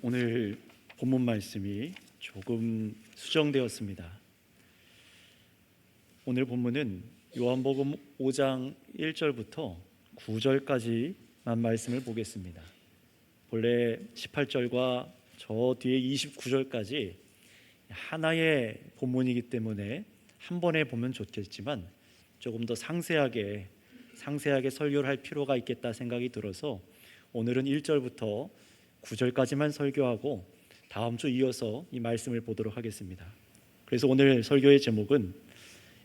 오늘 본문 말씀이 조금 수정되었습니다. 오늘 본문은 요한복음 5장 1절부터 9절까지만 말씀을 보겠습니다. 본래 18절과 저 뒤에 29절까지 하나의 본문이기 때문에 한 번에 보면 좋겠지만 조금 더 상세하게 설교를 할 필요가 있겠다 생각이 들어서 오늘은 1절부터 9절까지만 설교하고 다음 주 이어서 이 말씀을 보도록 하겠습니다. 그래서 오늘 설교의 제목은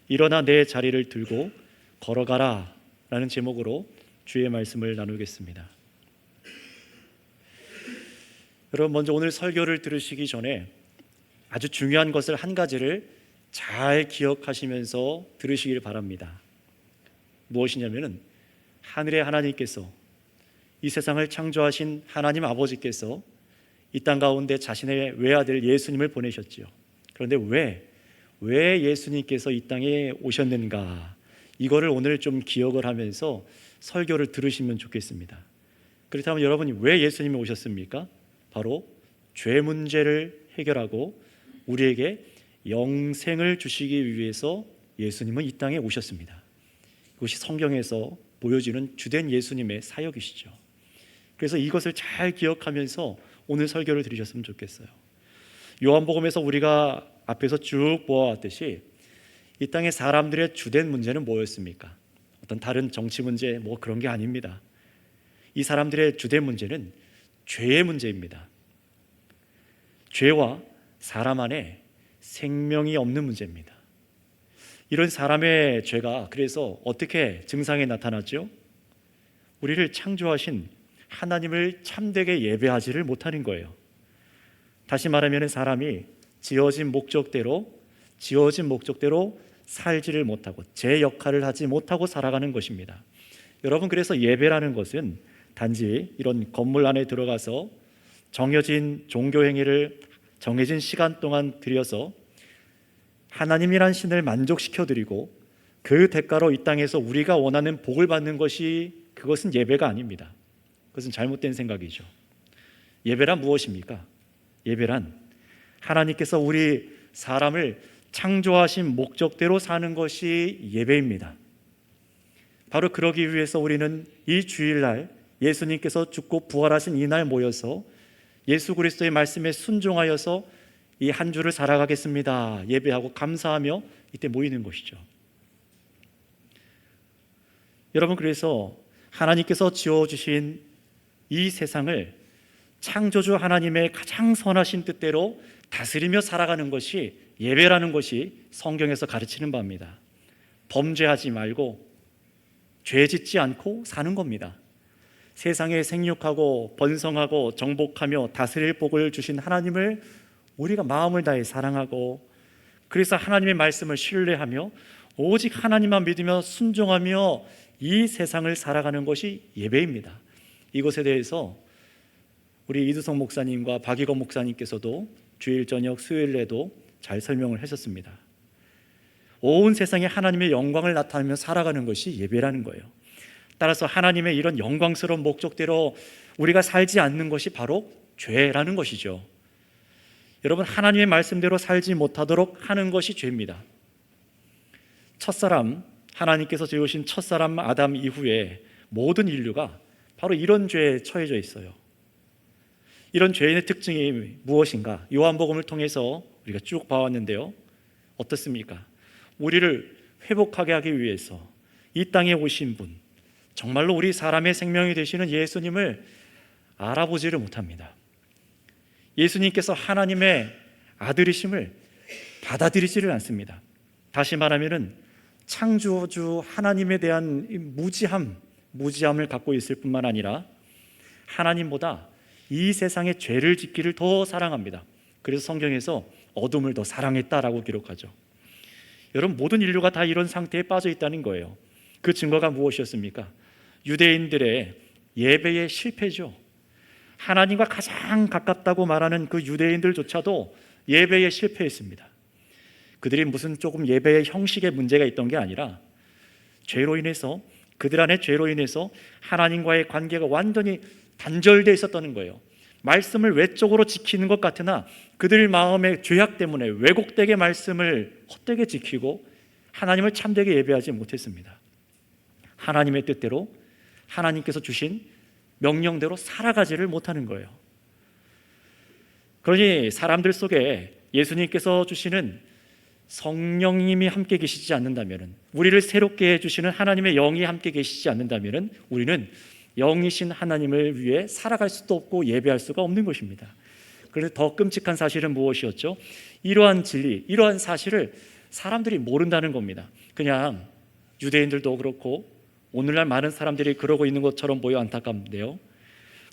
일어나 내 자리를 들고 걸어가라 라는 제목으로 주의 말씀을 나누겠습니다. 여러분, 먼저 오늘 설교를 들으시기 전에 아주 중요한 것을 한 가지를 잘 기억하시면서 들으시길 바랍니다. 무엇이냐면은 하늘의 하나님께서, 이 세상을 창조하신 하나님 아버지께서 이 땅 가운데 자신의 외아들 예수님을 보내셨지요. 그런데 왜 예수님께서 이 땅에 오셨는가, 이거를 오늘 좀 기억을 하면서 설교를 들으시면 좋겠습니다. 그렇다면 여러분이 왜 예수님이 오셨습니까? 바로 죄 문제를 해결하고 우리에게 영생을 주시기 위해서 예수님은 이 땅에 오셨습니다. 이것이 성경에서 보여지는 주된 예수님의 사역이시죠. 그래서 이것을 잘 기억하면서 오늘 설교를 들으셨으면 좋겠어요. 요한복음에서 우리가 앞에서 쭉 보아왔듯이 이 땅의 사람들의 주된 문제는 뭐였습니까? 어떤 다른 정치 문제 그런 게 아닙니다. 이 사람들의 주된 문제는 죄의 문제입니다. 죄와 사람 안에 생명이 없는 문제입니다. 이런 사람의 죄가 그래서 어떻게 증상에 나타났죠? 우리를 창조하신 하나님을 참되게 예배하지를 못하는 거예요. 다시 말하면 사람이 지어진 목적대로 살지를 못하고 제 역할을 하지 못하고 살아가는 것입니다. 여러분, 그래서 예배라는 것은 단지 이런 건물 안에 들어가서 정해진 종교 행위를 정해진 시간 동안 드려서 하나님이란 신을 만족시켜드리고 그 대가로 이 땅에서 우리가 원하는 복을 받는 그것은 예배가 아닙니다. 그것은 잘못된 생각이죠. 예배란 무엇입니까? 예배란 하나님께서 우리 사람을 창조하신 목적대로 사는 것이 예배입니다. 바로 그러기 위해서 우리는 이 주일날 예수님께서 죽고 부활하신 이날 모여서 예수 그리스도의 말씀에 순종하여서 이 한 주를 살아가겠습니다, 예배하고 감사하며 이때 모이는 것이죠. 여러분, 그래서 하나님께서 지어주신 이 세상을 창조주 하나님의 가장 선하신 뜻대로 다스리며 살아가는 것이 예배라는 것이 성경에서 가르치는 바입니다. 범죄하지 말고 죄 짓지 않고 사는 겁니다. 세상에 생육하고 번성하고 정복하며 다스릴 복을 주신 하나님을 우리가 마음을 다해 사랑하고, 그래서 하나님의 말씀을 신뢰하며 오직 하나님만 믿으며 순종하며 이 세상을 살아가는 것이 예배입니다. 이것에 대해서 우리 이두성 목사님과 박익원 목사님께서도 주일 저녁 수요일에도 잘 설명을 하셨습니다. 온 세상에 하나님의 영광을 나타내며 살아가는 것이 예배라는 거예요. 따라서 하나님의 이런 영광스러운 목적대로 우리가 살지 않는 것이 바로 죄라는 것이죠. 여러분, 하나님의 말씀대로 살지 못하도록 하는 것이 죄입니다. 첫사람, 하나님께서 지으신 첫사람 아담 이후에 모든 인류가 바로 이런 죄에 처해져 있어요. 이런 죄의 특징이 무엇인가? 요한복음을 통해서 우리가 쭉 봐왔는데요, 어떻습니까? 우리를 회복하게 하기 위해서 이 땅에 오신 분, 정말로 우리 사람의 생명이 되시는 예수님을 알아보지를 못합니다. 예수님께서 하나님의 아들이심을 받아들이지를 않습니다. 다시 말하면 창조주 하나님에 대한 무지함을 갖고 있을 뿐만 아니라 하나님보다 이 세상의 죄를 짓기를 더 사랑합니다. 그래서 성경에서 어둠을 더 사랑했다라고 기록하죠. 여러분, 모든 인류가 다 이런 상태에 빠져 있다는 거예요. 그 증거가 무엇이었습니까? 유대인들의 예배의 실패죠. 하나님과 가장 가깝다고 말하는 그 유대인들조차도 예배에 실패했습니다. 그들이 무슨 조금 예배의 형식에 문제가 있던 게 아니라 그들 안에 죄로 인해서 하나님과의 관계가 완전히 단절되어 있었다는 거예요. 말씀을 외적으로 지키는 것 같으나 그들 마음의 죄악 때문에 왜곡되게 말씀을 헛되게 지키고 하나님을 참되게 예배하지 못했습니다. 하나님의 뜻대로 하나님께서 주신 명령대로 살아가지를 못하는 거예요. 그러니 사람들 속에 예수님께서 주시는 성령님이 함께 계시지 않는다면, 우리를 새롭게 해주시는 하나님의 영이 함께 계시지 않는다면 우리는 영이신 하나님을 위해 살아갈 수도 없고 예배할 수가 없는 것입니다. 그래서 더 끔찍한 사실은 무엇이었죠? 이러한 진리, 이러한 사실을 사람들이 모른다는 겁니다. 그냥 유대인들도 그렇고 오늘날 많은 사람들이 그러고 있는 것처럼 보여 안타깝는데요,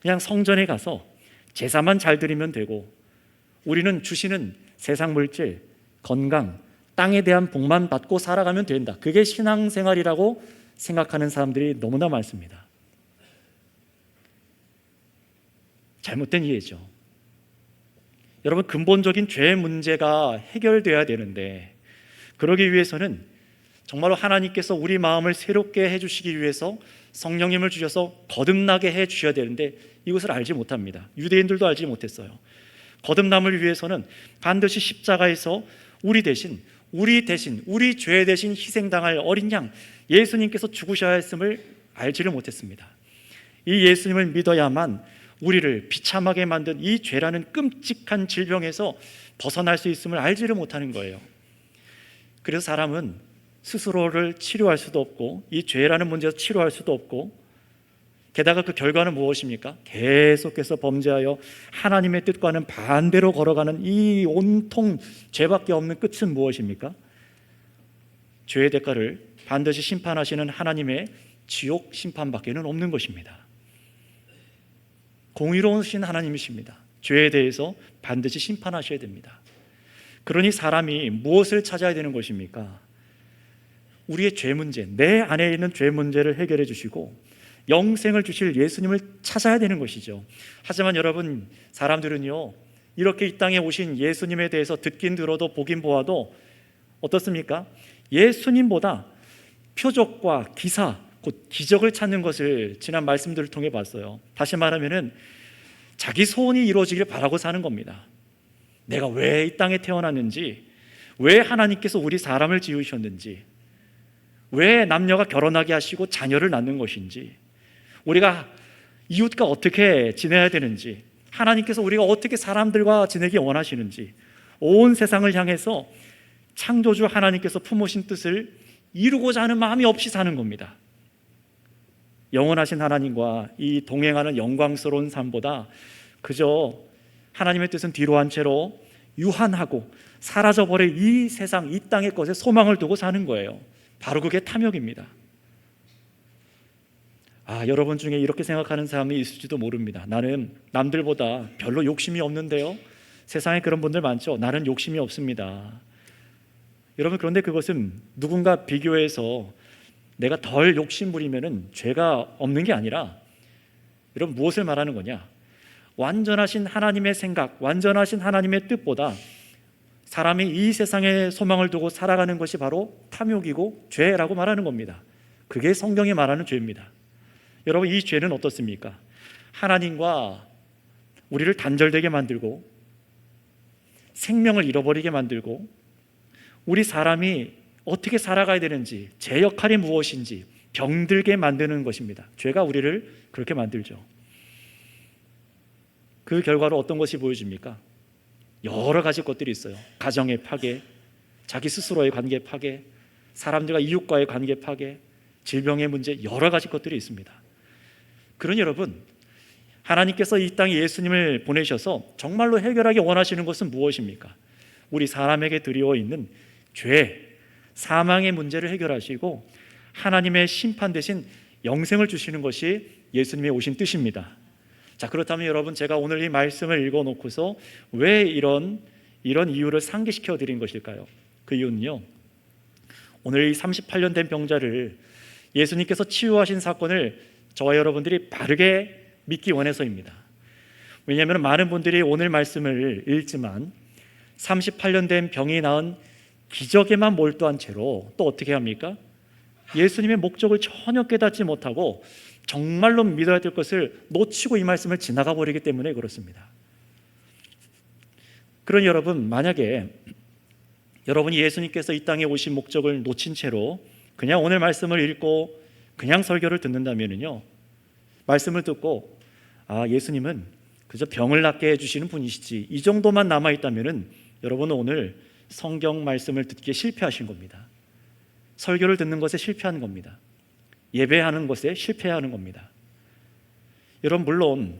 그냥 성전에 가서 제사만 잘 드리면 되고 우리는 주시는 세상 물질, 건강, 땅에 대한 복만 받고 살아가면 된다, 그게 신앙생활이라고 생각하는 사람들이 너무나 많습니다. 잘못된 이해죠. 여러분, 근본적인 죄 문제가 해결돼야 되는데, 그러기 위해서는 정말로 하나님께서 우리 마음을 새롭게 해주시기 위해서 성령님을 주셔서 거듭나게 해주셔야 되는데 이것을 알지 못합니다. 유대인들도 알지 못했어요. 거듭남을 위해서는 반드시 십자가에서 우리 대신 우리 죄 대신 희생당할 어린 양 예수님께서 죽으셔야 했음을 알지를 못했습니다. 이 예수님을 믿어야만 우리를 비참하게 만든 이 죄라는 끔찍한 질병에서 벗어날 수 있음을 알지를 못하는 거예요. 그래서 사람은 스스로를 치료할 수도 없고 이 죄라는 문제에서 치료할 수도 없고, 게다가 그 결과는 무엇입니까? 계속해서 범죄하여 하나님의 뜻과는 반대로 걸어가는 이 온통 죄밖에 없는 끝은 무엇입니까? 죄의 대가를 반드시 심판하시는 하나님의 지옥 심판밖에는 없는 것입니다. 공의로우신 하나님이십니다. 죄에 대해서 반드시 심판하셔야 됩니다. 그러니 사람이 무엇을 찾아야 되는 것입니까? 우리의 죄 문제, 내 안에 있는 죄 문제를 해결해 주시고 영생을 주실 예수님을 찾아야 되는 것이죠. 하지만 여러분, 사람들은요, 이렇게 이 땅에 오신 예수님에 대해서 듣긴 들어도 보긴 보아도 어떻습니까? 예수님보다 표적과 기사, 곧 기적을 찾는 것을 지난 말씀들을 통해 봤어요. 다시 말하면은 자기 소원이 이루어지길 바라고 사는 겁니다. 내가 왜 이 땅에 태어났는지, 왜 하나님께서 우리 사람을 지으셨는지, 왜 남녀가 결혼하게 하시고 자녀를 낳는 것인지, 우리가 이웃과 어떻게 지내야 되는지, 하나님께서 우리가 어떻게 사람들과 지내기 원하시는지, 온 세상을 향해서 창조주 하나님께서 품으신 뜻을 이루고자 하는 마음이 없이 사는 겁니다. 영원하신 하나님과 이 동행하는 영광스러운 삶보다 그저 하나님의 뜻은 뒤로 한 채로 유한하고 사라져버릴 이 세상, 이 땅의 것에 소망을 두고 사는 거예요. 바로 그게 탐욕입니다. 여러분 중에 이렇게 생각하는 사람이 있을지도 모릅니다. 나는 남들보다 별로 욕심이 없는데요. 세상에 그런 분들 많죠. 나는 욕심이 없습니다. 여러분, 그런데 그것은 누군가 비교해서 내가 덜 욕심 부리면은 죄가 없는 게 아니라, 여러분, 무엇을 말하는 거냐? 완전하신 하나님의 생각, 완전하신 하나님의 뜻보다 사람이 이 세상에 소망을 두고 살아가는 것이 바로 탐욕이고 죄라고 말하는 겁니다. 그게 성경이 말하는 죄입니다. 여러분, 이 죄는 어떻습니까? 하나님과 우리를 단절되게 만들고 생명을 잃어버리게 만들고 우리 사람이 어떻게 살아가야 되는지, 제 역할이 무엇인지 병들게 만드는 것입니다. 죄가 우리를 그렇게 만들죠. 그 결과로 어떤 것이 보여집니까? 여러 가지 것들이 있어요. 가정의 파괴, 자기 스스로의 관계 파괴, 사람들과 이웃과의 관계 파괴, 질병의 문제, 여러 가지 것들이 있습니다. 그러니 여러분, 하나님께서 이 땅에 예수님을 보내셔서 정말로 해결하기 원하시는 것은 무엇입니까? 우리 사람에게 드리워 있는 죄, 사망의 문제를 해결하시고 하나님의 심판 대신 영생을 주시는 것이 예수님의 오신 뜻입니다. 자, 그렇다면 여러분, 제가 오늘 이 말씀을 읽어놓고서 왜 이런 이유를 상기시켜 드린 것일까요? 그 이유는요, 오늘 이 38년 된 병자를 예수님께서 치유하신 사건을 저와 여러분들이 바르게 믿기 원해서입니다. 왜냐하면 많은 분들이 오늘 말씀을 읽지만 38년 된 병이 나은 기적에만 몰두한 채로 또 어떻게 합니까? 예수님의 목적을 전혀 깨닫지 못하고 정말로 믿어야 될 것을 놓치고 이 말씀을 지나가 버리기 때문에 그렇습니다. 그러니 여러분, 만약에 여러분이 예수님께서 이 땅에 오신 목적을 놓친 채로 그냥 오늘 말씀을 읽고 그냥 설교를 듣는다면요, 말씀을 듣고 예수님은 그저 병을 낫게 해주시는 분이시지, 이 정도만 남아있다면 여러분은 오늘 성경 말씀을 듣기에 실패하신 겁니다. 설교를 듣는 것에 실패한 겁니다. 예배하는 것에 실패하는 겁니다. 여러분, 물론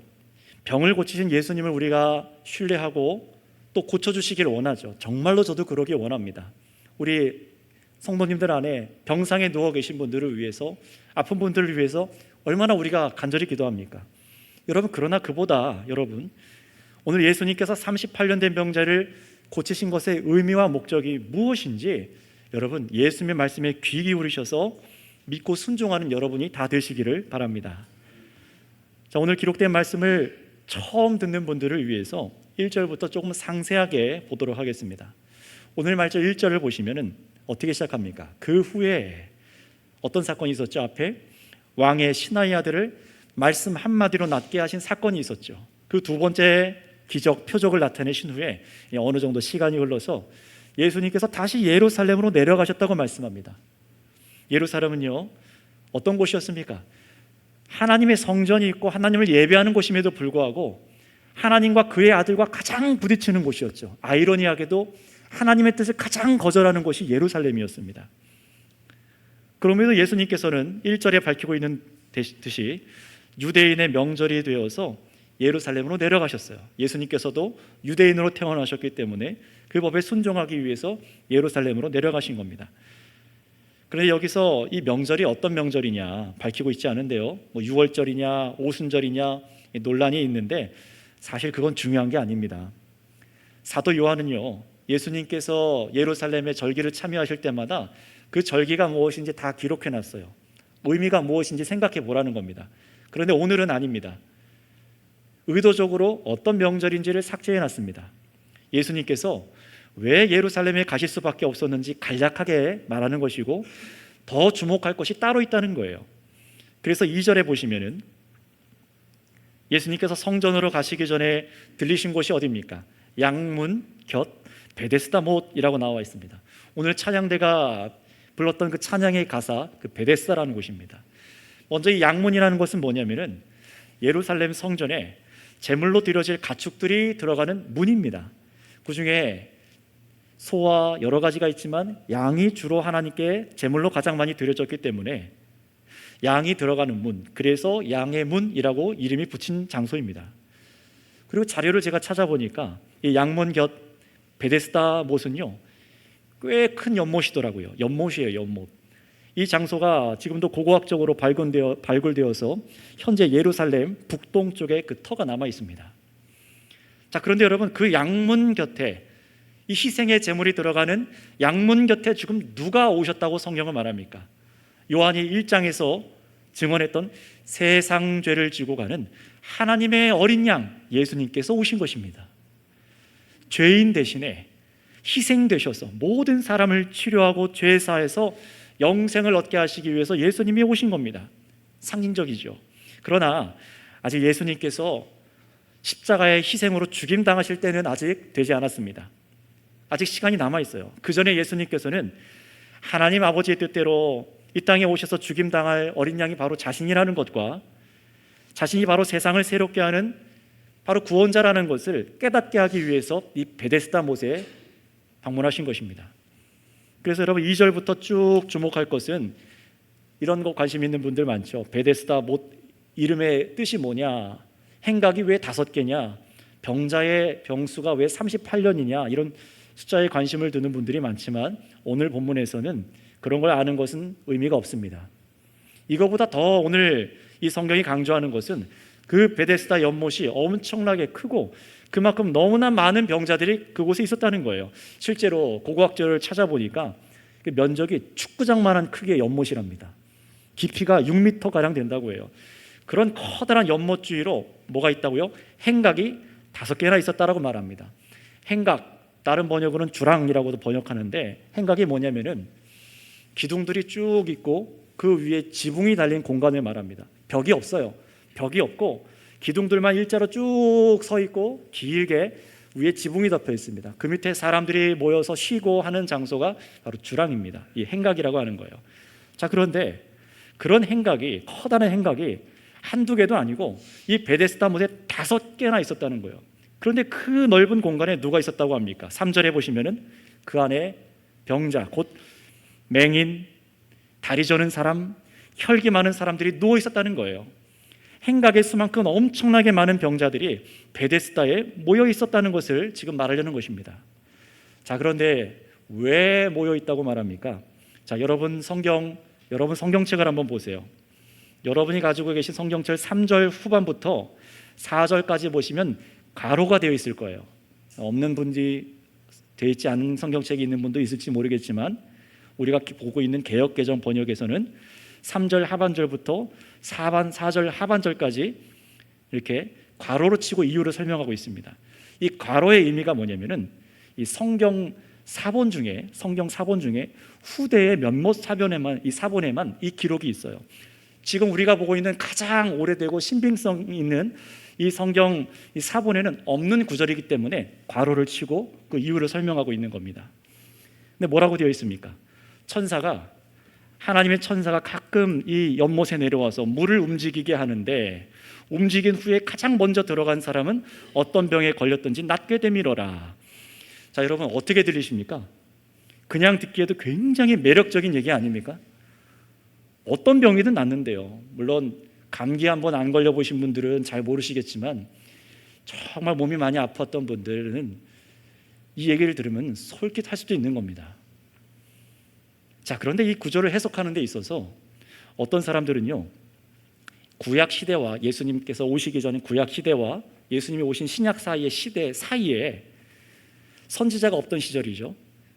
병을 고치신 예수님을 우리가 신뢰하고 또 고쳐주시기를 원하죠. 정말로 저도 그러기 원합니다. 우리 성도님들 안에 병상에 누워 계신 분들을 위해서, 아픈 분들을 위해서 얼마나 우리가 간절히 기도합니까? 여러분, 그러나 그보다 여러분, 오늘 예수님께서 38년 된 병자를 고치신 것의 의미와 목적이 무엇인지 여러분, 예수님의 말씀에 귀 기울이셔서 믿고 순종하는 여러분이 다 되시기를 바랍니다. 자, 오늘 기록된 말씀을 처음 듣는 분들을 위해서 1절부터 조금 상세하게 보도록 하겠습니다. 오늘 말절 1절을 보시면은 어떻게 시작합니까? 그 후에 어떤 사건이 있었죠? 앞에 왕의 신하의 아들을 말씀 한마디로 낫게 하신 사건이 있었죠. 그 두 번째 기적, 표적을 나타내신 후에 어느 정도 시간이 흘러서 예수님께서 다시 예루살렘으로 내려가셨다고 말씀합니다. 예루살렘은요, 어떤 곳이었습니까? 하나님의 성전이 있고 하나님을 예배하는 곳임에도 불구하고 하나님과 그의 아들과 가장 부딪히는 곳이었죠. 아이러니하게도 하나님의 뜻을 가장 거절하는 곳이 예루살렘이었습니다. 그럼에도 예수님께서는 1절에 밝히고 있는 듯이 유대인의 명절이 되어서 예루살렘으로 내려가셨어요. 예수님께서도 유대인으로 태어나셨기 때문에 그 법에 순종하기 위해서 예루살렘으로 내려가신 겁니다. 그런데 여기서 이 명절이 어떤 명절이냐 밝히고 있지 않은데요, 6월절이냐 오순절이냐 논란이 있는데 사실 그건 중요한 게 아닙니다. 사도 요한은요, 예수님께서 예루살렘의 절기를 참여하실 때마다 그 절기가 무엇인지 다 기록해놨어요. 의미가 무엇인지 생각해 보라는 겁니다. 그런데 오늘은 아닙니다. 의도적으로 어떤 명절인지를 삭제해놨습니다. 예수님께서 왜 예루살렘에 가실 수밖에 없었는지 간략하게 말하는 것이고 더 주목할 것이 따로 있다는 거예요. 그래서 2절에 보시면은 예수님께서 성전으로 가시기 전에 들리신 곳이 어디입니까? 양문 곁 베데스다 못이라고 나와 있습니다. 오늘 찬양대가 불렀던 그 찬양의 가사, 그 베데스다라는 곳입니다. 먼저 이 양문이라는 것은 뭐냐면은 예루살렘 성전에 제물로 드려질 가축들이 들어가는 문입니다. 그 중에 소와 여러 가지가 있지만 양이 주로 하나님께 제물로 가장 많이 드려졌기 때문에 양이 들어가는 문, 그래서 양의 문이라고 이름이 붙인 장소입니다. 그리고 자료를 제가 찾아보니까 이 양문 곁 베데스다 못은요, 꽤 큰 연못이더라고요. 연못이에요, 연못. 이 장소가 지금도 고고학적으로 발굴되어서 현재 예루살렘 북동쪽에 그 터가 남아 있습니다. 자, 그런데 여러분, 그 양문 곁에 이 희생의 제물이 들어가는 양문 곁에 지금 누가 오셨다고 성경은 말합니까? 요한이 1장에서 증언했던 세상 죄를 지고 가는 하나님의 어린 양 예수님께서 오신 것입니다. 죄인 대신에 희생되셔서 모든 사람을 치료하고 죄 사해서 영생을 얻게 하시기 위해서 예수님이 오신 겁니다. 상징적이죠. 그러나 아직 예수님께서 십자가의 희생으로 죽임당하실 때는 아직 되지 않았습니다. 아직 시간이 남아 있어요. 그 전에 예수님께서는 하나님 아버지의 뜻대로 이 땅에 오셔서 죽임당할 어린 양이 바로 자신이라는 것과 자신이 바로 세상을 새롭게 하는 바로 구원자라는 것을 깨닫게 하기 위해서 이 베데스다 못에 방문하신 것입니다. 그래서 여러분 2절부터 쭉 주목할 것은 이런 거 관심 있는 분들 많죠. 베데스다 못 이름의 뜻이 뭐냐, 행각이 왜 5개냐, 병자의 병수가 왜 38년이냐, 이런 숫자에 관심을 두는 분들이 많지만 오늘 본문에서는 그런 걸 아는 것은 의미가 없습니다. 이거보다 더 오늘 이 성경이 강조하는 것은 그 베데스다 연못이 엄청나게 크고 그만큼 너무나 많은 병자들이 그곳에 있었다는 거예요. 실제로 고고학자를 찾아보니까 그 면적이 축구장만한 크기의 연못이랍니다. 깊이가 6m가량 된다고 해요. 그런 커다란 연못 주위로 뭐가 있다고요? 행각이 5개나 있었다라고 말합니다. 행각, 다른 번역으로는 주랑이라고도 번역하는데 행각이 뭐냐면은 기둥들이 쭉 있고 그 위에 지붕이 달린 공간을 말합니다. 벽이 없어요. 벽이 없고 기둥들만 일자로 쭉 서 있고 길게 위에 지붕이 덮여 있습니다. 그 밑에 사람들이 모여서 쉬고 하는 장소가 바로 주랑입니다. 이 행각이라고 하는 거예요. 자, 그런데 그런 행각이, 커다란 행각이 한두 개도 아니고 이 베데스다 못에 5개나 있었다는 거예요. 그런데 그 넓은 공간에 누가 있었다고 합니까? 3절에 보시면은 그 안에 병자, 곧 맹인, 다리 저는 사람, 혈기 많은 사람들이 누워 있었다는 거예요. 행각의 수만큼 엄청나게 많은 병자들이 베데스다에 모여 있었다는 것을 지금 말하려는 것입니다. 자, 그런데 왜 모여 있다고 말합니까? 자, 여러분 성경책을 한번 보세요. 여러분이 가지고 계신 성경책 3절 후반부터 4절까지 보시면 괄호가 되어 있을 거예요. 없는 분이 되어 있지 않은 성경책이 있는 분도 있을지 모르겠지만 우리가 보고 있는 개역개정 번역에서는 3절 하반절부터 4절 하반절까지 이렇게 괄호로 치고 이유를 설명하고 있습니다. 이 괄호의 의미가 뭐냐면은 이 성경 사본 중에 후대의 몇몇 사본에만 이 기록이 있어요. 지금 우리가 보고 있는 가장 오래되고 신빙성 있는 이 성경 이 사본에는 없는 구절이기 때문에 괄호를 치고 그 이유를 설명하고 있는 겁니다. 근데 뭐라고 되어 있습니까? 하나님의 천사가 가끔 이 연못에 내려와서 물을 움직이게 하는데 움직인 후에 가장 먼저 들어간 사람은 어떤 병에 걸렸든지 낫게 되밀어라. 자, 여러분 어떻게 들리십니까? 그냥 듣기에도 굉장히 매력적인 얘기 아닙니까? 어떤 병이든 낫는데요. 물론 감기 한번 안 걸려보신 분들은 잘 모르시겠지만 정말 몸이 많이 아팠던 분들은 이 얘기를 들으면 솔깃할 수도 있는 겁니다. 자, 그런데 이 구절을 해석하는 데 있어서 어떤 사람들은요, 구약 시대와 예수님께서 오시기 전인 구약 시대와 예수님이 오신 신약 사이의 시대 사이에 선지자가 없던 시절이죠.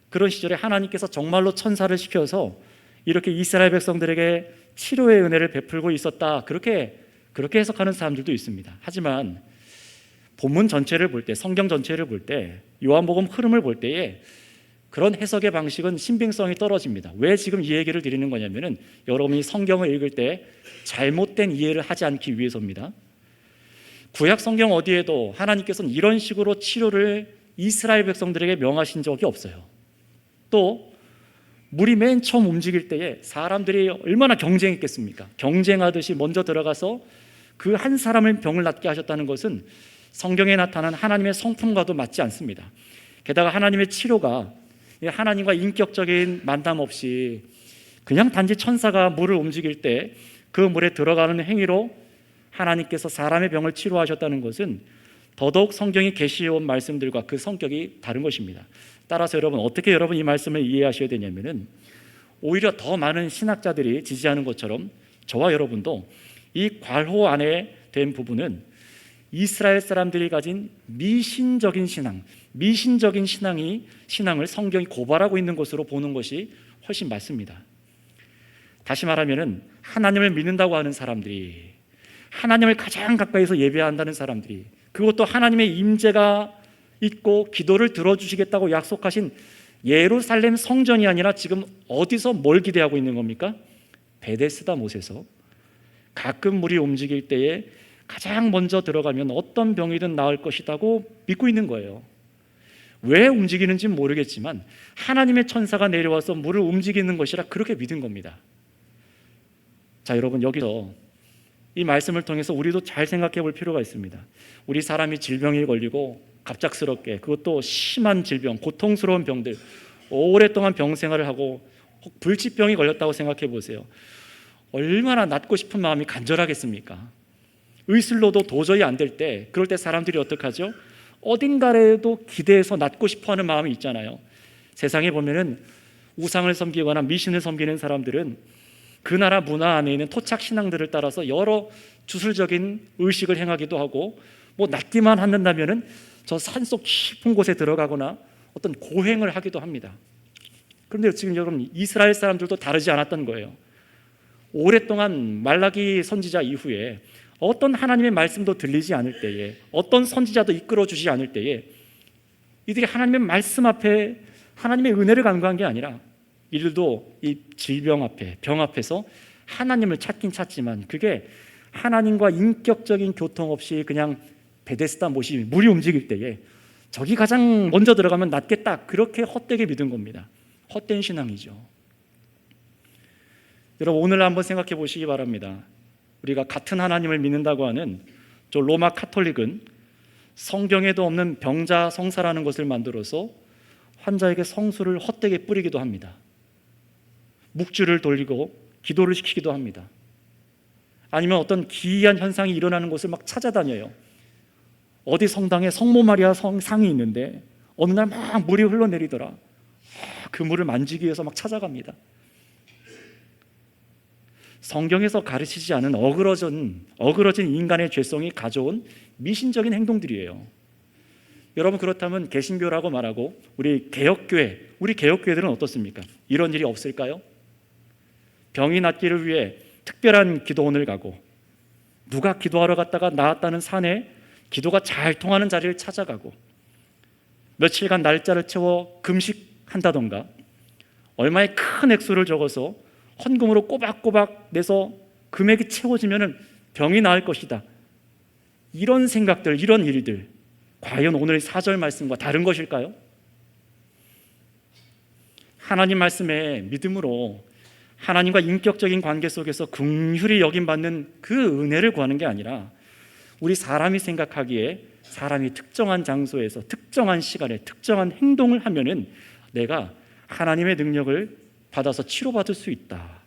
그런 시절에 하나님께서 정말로 천사를 시켜서 이렇게 이스라엘 백성들에게 치료의 은혜를 베풀고 있었다, 그렇게 해석하는 사람들도 있습니다. 하지만 본문 전체를 볼 때, 성경 전체를 볼 때, 요한복음 흐름을 볼 때에 그런 해석의 방식은 신빙성이 떨어집니다. 왜 지금 이 얘기를 드리는 거냐면은 여러분이 성경을 읽을 때 잘못된 이해를 하지 않기 위해서입니다. 구약 성경 어디에도 하나님께서는 이런 식으로 치료를 이스라엘 백성들에게 명하신 적이 없어요. 또 물이 맨 처음 움직일 때에 사람들이 얼마나 경쟁했겠습니까? 경쟁하듯이 먼저 들어가서 그 한 사람의 병을 낫게 하셨다는 것은 성경에 나타난 하나님의 성품과도 맞지 않습니다. 게다가 하나님의 치료가 하나님과 인격적인 만남 없이 그냥 단지 천사가 물을 움직일 때 그 물에 들어가는 행위로 하나님께서 사람의 병을 치료하셨다는 것은 더더욱 성경이 계시해온 말씀들과 그 성격이 다른 것입니다. 따라서 여러분 어떻게 이 말씀을 이해하셔야 되냐면은 오히려 더 많은 신학자들이 지지하는 것처럼 저와 여러분도 이 괄호 안에 된 부분은 이스라엘 사람들이 가진 미신적인 신앙을 성경이 고발하고 있는 것으로 보는 것이 훨씬 맞습니다. 다시 말하면은 하나님을 믿는다고 하는 사람들이, 하나님을 가장 가까이서 예배한다는 사람들이, 그것도 하나님의 임재가 있고 기도를 들어주시겠다고 약속하신 예루살렘 성전이 아니라 지금 어디서 뭘 기대하고 있는 겁니까? 베데스다 못에서 가끔 물이 움직일 때에 가장 먼저 들어가면 어떤 병이든 나을 것이라고 믿고 있는 거예요. 왜 움직이는지는 모르겠지만 하나님의 천사가 내려와서 물을 움직이는 것이라 그렇게 믿은 겁니다. 자, 여러분 여기서 이 말씀을 통해서 우리도 잘 생각해 볼 필요가 있습니다. 우리 사람이 질병에 걸리고 갑작스럽게, 그것도 심한 질병, 고통스러운 병들, 오랫동안 병생활을 하고 혹 불치병이 걸렸다고 생각해 보세요. 얼마나 낫고 싶은 마음이 간절하겠습니까? 의술로도 도저히 안 될 때, 그럴 때 사람들이 어떻게 하죠? 어딘가라도 기대해서 낫고 싶어하는 마음이 있잖아요. 세상에 보면은 우상을 섬기거나 미신을 섬기는 사람들은 그 나라 문화 안에 있는 토착 신앙들을 따라서 여러 주술적인 의식을 행하기도 하고, 뭐 낫기만 한다면은 저 산속 깊은 곳에 들어가거나 어떤 고행을 하기도 합니다. 그런데 지금 여러분 이스라엘 사람들도 다르지 않았던 거예요. 오랫동안 말라기 선지자 이후에 어떤 하나님의 말씀도 들리지 않을 때에, 어떤 선지자도 이끌어주지 않을 때에 이들이 하나님의 말씀 앞에 하나님의 은혜를 간구한 게 아니라 이들도 이 질병 앞에, 병 앞에서 하나님을 찾긴 찾지만 그게 하나님과 인격적인 교통 없이 그냥 베데스다 못이 물이 움직일 때에 저기 가장 먼저 들어가면 낫겠다, 그렇게 헛되게 믿은 겁니다. 헛된 신앙이죠. 여러분, 오늘 한번 생각해 보시기 바랍니다. 우리가 같은 하나님을 믿는다고 하는 저 로마 카톨릭은 성경에도 없는 병자 성사라는 것을 만들어서 환자에게 성수를 헛되게 뿌리기도 합니다. 묵주를 돌리고 기도를 시키기도 합니다. 아니면 어떤 기이한 현상이 일어나는 곳을 막 찾아다녀요. 어디 성당에 성모 마리아 상이 있는데 어느 날 막 물이 흘러내리더라. 그 물을 만지기 위해서 막 찾아갑니다. 성경에서 가르치지 않은 어그러진 인간의 죄성이 가져온 미신적인 행동들이에요. 여러분, 그렇다면 개신교라고 말하고 우리 개혁교회들은 어떻습니까? 이런 일이 없을까요? 병이 낫기를 위해 특별한 기도원을 가고, 누가 기도하러 갔다가 나았다는 산에 기도가 잘 통하는 자리를 찾아가고, 며칠간 날짜를 채워 금식한다던가, 얼마의 큰 액수를 적어서 헌금으로 꼬박꼬박 내서 금액이 채워지면 병이 나을 것이다, 이런 생각들, 이런 일들, 과연 오늘 4절 말씀과 다른 것일까요? 하나님 말씀에 믿음으로 하나님과 인격적인 관계 속에서 긍휼히 여김받는 그 은혜를 구하는 게 아니라, 우리 사람이 생각하기에 사람이 특정한 장소에서 특정한 시간에 특정한 행동을 하면은 내가 하나님의 능력을 받아서 치료받을 수 있다.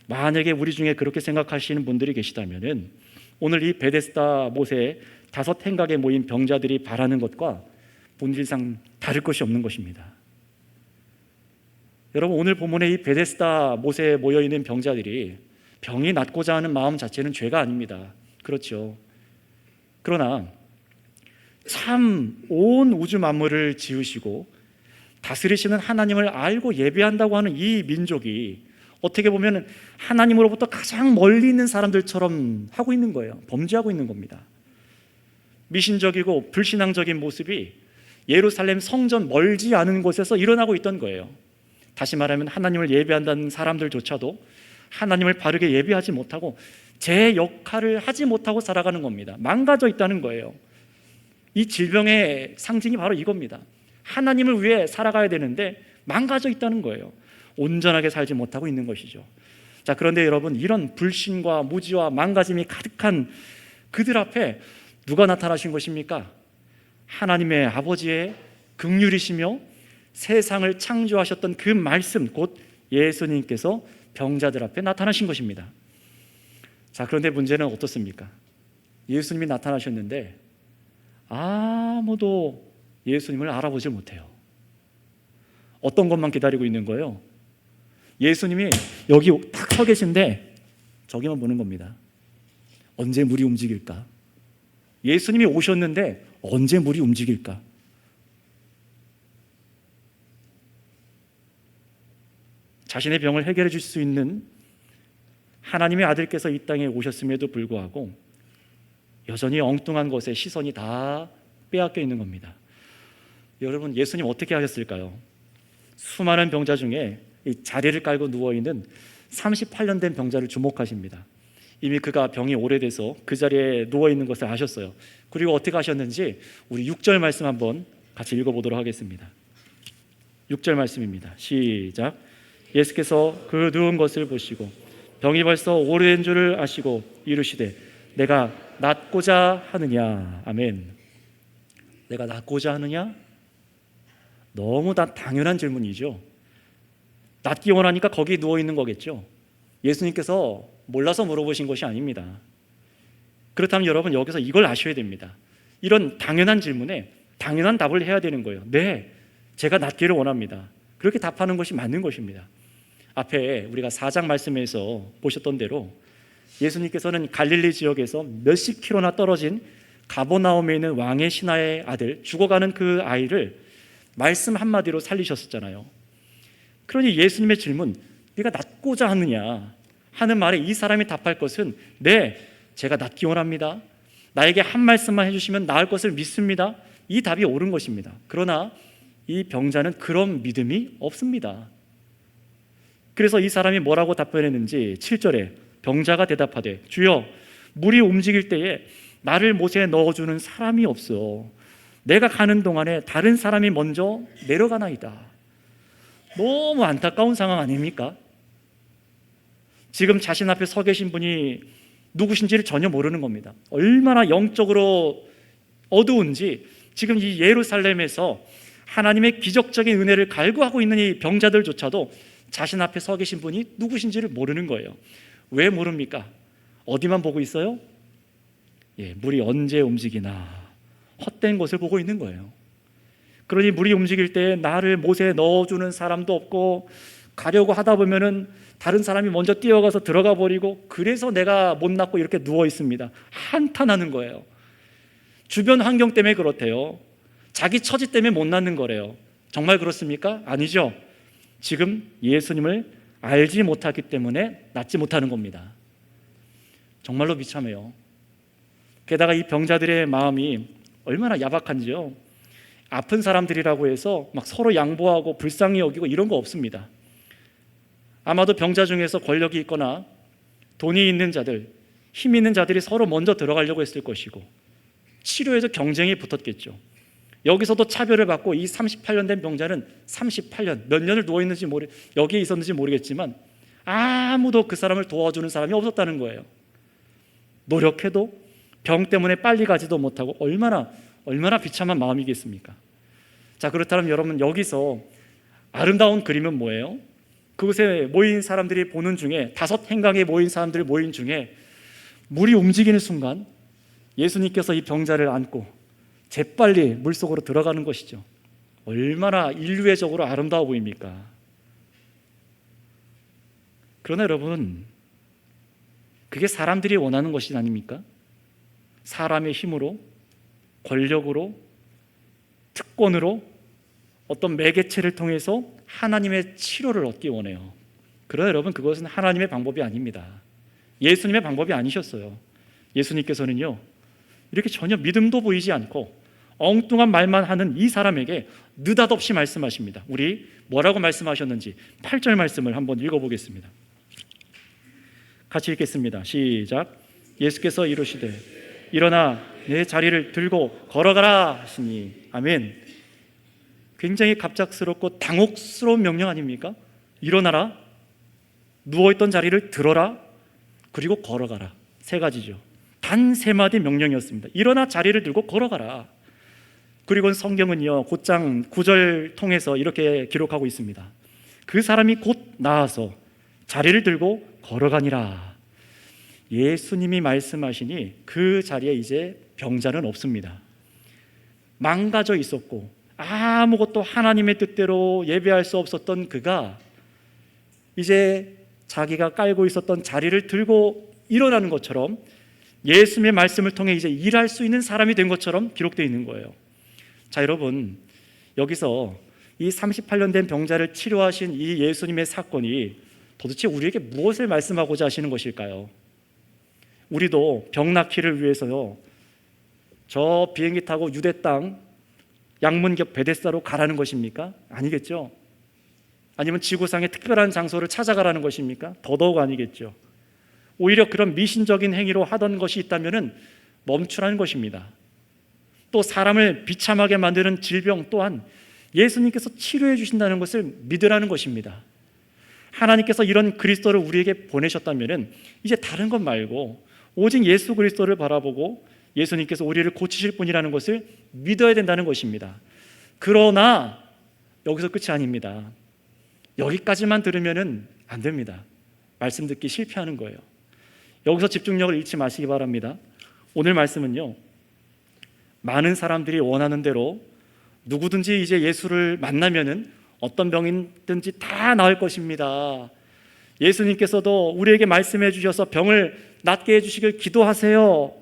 만약에 우리 중에 그렇게 생각하시는 분들이 계시다면은 오늘 이 베데스다 못에 5 행각에 모인 병자들이 바라는 것과 본질상 다를 것이 없는 것입니다. 여러분, 오늘 본문의 이 베데스다 못에 모여있는 병자들이 병이 낫고자 하는 마음 자체는 죄가 아닙니다. 그렇죠. 그러나 참 온 우주 만물을 지으시고 다스리시는 하나님을 알고 예배한다고 하는 이 민족이 어떻게 보면 하나님으로부터 가장 멀리 있는 사람들처럼 하고 있는 거예요. 범죄하고 있는 겁니다. 미신적이고 불신앙적인 모습이 예루살렘 성전 멀지 않은 곳에서 일어나고 있던 거예요. 다시 말하면 하나님을 예배한다는 사람들조차도 하나님을 바르게 예배하지 못하고 제 역할을 하지 못하고 살아가는 겁니다. 망가져 있다는 거예요. 이 질병의 상징이 바로 이겁니다. 하나님을 위해 살아가야 되는데 망가져 있다는 거예요. 온전하게 살지 못하고 있는 것이죠. 자, 그런데 여러분, 이런 불신과 무지와 망가짐이 가득한 그들 앞에 누가 나타나신 것입니까? 하나님의 아버지의 긍휼이시며 세상을 창조하셨던 그 말씀, 곧 예수님께서 병자들 앞에 나타나신 것입니다. 자, 그런데 문제는 어떻습니까? 예수님이 나타나셨는데 아무도 예수님을 알아보지 못해요. 어떤 것만 기다리고 있는 거예요? 예수님이 여기 딱 서 계신데 저기만 보는 겁니다. 언제 물이 움직일까? 예수님이 오셨는데 언제 물이 움직일까? 자신의 병을 해결해 줄 수 있는 하나님의 아들께서 이 땅에 오셨음에도 불구하고 여전히 엉뚱한 것에 시선이 다 빼앗겨 있는 겁니다. 여러분, 예수님 어떻게 하셨을까요? 수많은 병자 중에 이 자리를 깔고 누워있는 38년 된 병자를 주목하십니다. 이미 그가 병이 오래돼서 그 자리에 누워있는 것을 아셨어요. 그리고 어떻게 하셨는지 우리 6절 말씀 한번 같이 읽어보도록 하겠습니다. 6절 말씀입니다. 시작. 예수께서 그 누운 것을 보시고 병이 벌써 오래된 줄을 아시고 이르시되 내가 낫고자 하느냐. 아멘. 내가 낫고자 하느냐? 너무 다 당연한 질문이죠. 낫기 원하니까 거기 누워있는 거겠죠. 예수님께서 몰라서 물어보신 것이 아닙니다. 그렇다면 여러분, 여기서 이걸 아셔야 됩니다. 이런 당연한 질문에 당연한 답을 해야 되는 거예요. 네, 제가 낫기를 원합니다. 그렇게 답하는 것이 맞는 것입니다. 앞에 우리가 4장 말씀에서 보셨던 대로 예수님께서는 갈릴리 지역에서 몇십 킬로나 떨어진 가버나움에 있는 왕의 신하의 아들, 죽어가는 그 아이를 말씀 한마디로 살리셨었잖아요. 그러니 예수님의 질문, 네가 낫고자 하느냐 하는 말에 이 사람이 답할 것은 네, 제가 낫기 원합니다. 나에게 한 말씀만 해주시면 나을 것을 믿습니다. 이 답이 옳은 것입니다. 그러나 이 병자는 그런 믿음이 없습니다. 그래서 이 사람이 뭐라고 답변했는지 7절에 병자가 대답하되 주여 물이 움직일 때에 나를 못에 넣어주는 사람이 없어. 내가 가는 동안에 다른 사람이 먼저 내려가나이다. 너무 안타까운 상황 아닙니까? 지금 자신 앞에 서 계신 분이 누구신지를 전혀 모르는 겁니다. 얼마나 영적으로 어두운지 지금 이 예루살렘에서 하나님의 기적적인 은혜를 갈구하고 있는 이 병자들조차도 자신 앞에 서 계신 분이 누구신지를 모르는 거예요. 왜 모릅니까? 어디만 보고 있어요? 물이 언제 움직이나 헛된 것을 보고 있는 거예요. 그러니 물이 움직일 때 나를 못에 넣어주는 사람도 없고, 가려고 하다 보면은 다른 사람이 먼저 뛰어가서 들어가 버리고, 그래서 내가 못 낫고 이렇게 누워 있습니다. 한탄하는 거예요. 주변 환경 때문에 그렇대요. 자기 처지 때문에 못 낫는 거래요. 정말 그렇습니까? 아니죠. 지금 예수님을 알지 못하기 때문에 낫지 못하는 겁니다. 정말로 비참해요. 게다가 이 병자들의 마음이 얼마나 야박한지요. 아픈 사람들이라고 해서 막 서로 양보하고 불쌍히 여기고 이런 거 없습니다. 아마도 병자 중에서 권력이 있거나 돈이 있는 자들, 힘 있는 자들이 서로 먼저 들어가려고 했을 것이고, 치료에서 경쟁이 붙었겠죠. 여기서도 차별을 받고 이 38년 된 병자는 38년, 몇 년을 누워있는지 여기에 있었는지 모르겠지만 아무도 그 사람을 도와주는 사람이 없었다는 거예요. 노력해도 병 때문에 빨리 가지도 못하고 얼마나 비참한 마음이겠습니까? 자, 그렇다면 여러분, 여기서 아름다운 그림은 뭐예요? 그곳에 모인 사람들이 보는 중에, 5행강에 모인 사람들이 모인 중에 물이 움직이는 순간 예수님께서 이 병자를 안고 재빨리 물속으로 들어가는 것이죠. 얼마나 인류애적으로 아름다워 보입니까? 그러나 여러분, 그게 사람들이 원하는 것이 아닙니까? 사람의 힘으로, 권력으로, 특권으로, 어떤 매개체를 통해서 하나님의 치료를 얻기 원해요. 그러나 여러분, 그것은 하나님의 방법이 아닙니다. 예수님의 방법이 아니셨어요. 예수님께서는요, 이렇게 전혀 믿음도 보이지 않고 엉뚱한 말만 하는 이 사람에게 느닷없이 말씀하십니다. 우리 뭐라고 말씀하셨는지 8절 말씀을 한번 읽어보겠습니다. 같이 읽겠습니다. 시작. 예수께서 이르시되 일어나 내 자리를 들고 걸어가라 하시니. 아멘. 굉장히 갑작스럽고 당혹스러운 명령 아닙니까? 일어나라, 누워있던 자리를 들어라, 그리고 걸어가라. 3가지죠. 단 3마디 명령이었습니다. 일어나 자리를 들고 걸어가라. 그리고 성경은요, 곧장 9절 통해서 이렇게 기록하고 있습니다. 그 사람이 곧 나아서 자리를 들고 걸어가니라. 예수님이 말씀하시니 그 자리에 이제 병자는 없습니다. 망가져 있었고 아무것도 하나님의 뜻대로 예배할 수 없었던 그가 이제 자기가 깔고 있었던 자리를 들고 일어나는 것처럼, 예수님의 말씀을 통해 이제 일할 수 있는 사람이 된 것처럼 기록되어 있는 거예요. 자, 여러분, 여기서 이 38년 된 병자를 치료하신 이 예수님의 사건이 도대체 우리에게 무엇을 말씀하고자 하시는 것일까요? 우리도 병 낫기를 위해서요, 저 비행기 타고 유대 땅 양문격 베데스다로 가라는 것입니까? 아니겠죠. 아니면 지구상의 특별한 장소를 찾아가라는 것입니까? 더더욱 아니겠죠. 오히려 그런 미신적인 행위로 하던 것이 있다면 멈추라는 것입니다. 또 사람을 비참하게 만드는 질병 또한 예수님께서 치료해 주신다는 것을 믿으라는 것입니다. 하나님께서 이런 그리스도를 우리에게 보내셨다면 이제 다른 것 말고 오직 예수 그리스도를 바라보고 예수님께서 우리를 고치실 분이라는 것을 믿어야 된다는 것입니다. 그러나 여기서 끝이 아닙니다. 여기까지만 들으면 안 됩니다. 말씀 듣기 실패하는 거예요. 여기서 집중력을 잃지 마시기 바랍니다. 오늘 말씀은요, 많은 사람들이 원하는 대로 누구든지 이제 예수를 만나면은 어떤 병이든지 다 나을 것입니다. 예수님께서도 우리에게 말씀해 주셔서 병을 낫게 해주시길 기도하세요.